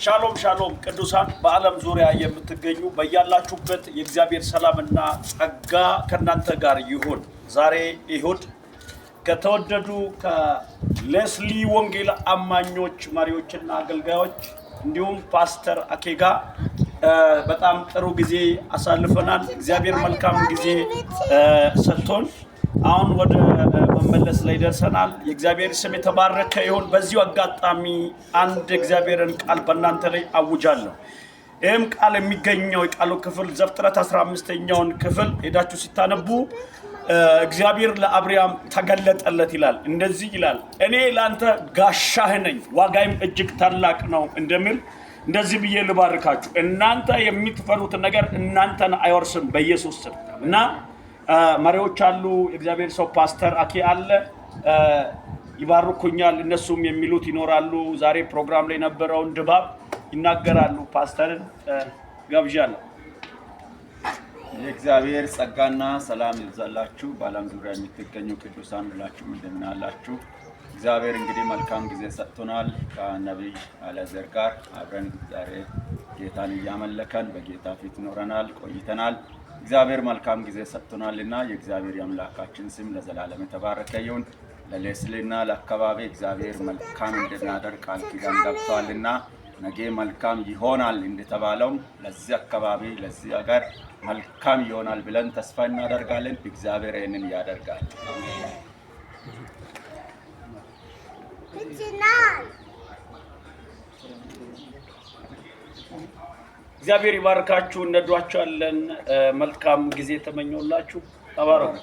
ሻሎም ሻሎም ቅዱሳን በአለም ዙሪያ የምትገኙ በያላችሁበት የእግዚአብሔር ሰላምና ጸጋ ከናንተ ጋር ይሁን። ዛሬ እሁድ ከተወደዱ ከሌስሊ ወንጌል አማኞች መሪዎችና አገልጋዮች እንዲሁም ፓስተር አኬጋ በጣም ጥሩ ጊዜ አሳልፈናል። እግዚአብሔር መልካም ጊዜ ሰጥቶን አሁን ወደ መመለስ ላይ ደርሰናል። የእግዚአብሔር ስም የተባረከ ይሁን። በዚሁ አጋጣሚ አንድ እግዚአብሔርን ቃል በእናንተ ላይ አውጃለሁ። ይህም ቃል የሚገኘው የቃሉ ክፍል ዘፍጥረት 15ኛውን ክፍል ሄዳችሁ ሲታነቡ እግዚአብሔር ለአብርሃም ተገለጠለት ይላል። እንደዚህ ይላል፣ እኔ ለአንተ ጋሻህ ነኝ፣ ዋጋይም እጅግ ታላቅ ነው እንደሚል እንደዚህ ብዬ ልባርካችሁ። እናንተ የምትፈሩት ነገር እናንተን አይወርስም በኢየሱስ ስም። እና መሪዎች አሉ፣ የእግዚአብሔር ሰው ፓስተር አኬ አለ፣ ይባርኩኛል፣ እነሱም የሚሉት ይኖራሉ። ዛሬ ፕሮግራም ላይ ነበረውን ድባብ ይናገራሉ። ፓስተርን ጋብዣለሁ። የእግዚአብሔር ጸጋና ሰላም ይብዛላችሁ። በዓለም ዙሪያ የምትገኙ ቅዱሳን ሁላችሁም እንደምን አላችሁ? እግዚአብሔር እንግዲህ መልካም ጊዜ ሰጥቶናል። ከነቢይ አለዘር ጋር አብረን ዛሬ ጌታን እያመለከን በጌታ ፊት ኖረናል ቆይተናል። እግዚአብሔር መልካም ጊዜ ሰጥቶናልና የእግዚአብሔር የአምላካችን ስም ለዘላለም የተባረከ ይሁን። ለሌስሊና ለአካባቢ እግዚአብሔር መልካም እንድናደርግ ቃል ኪዳን ገብቷልና ነገ መልካም ይሆናል እንደተባለውም ለዚህ አካባቢ ለዚህ ሀገር መልካም ይሆናል ብለን ተስፋ እናደርጋለን። እግዚአብሔር ይህንን ያደርጋል። እግዚአብሔር ይባርካችሁ። እንወዳችኋለን። መልካም ጊዜ ተመኘውላችሁ። ተባረኩ።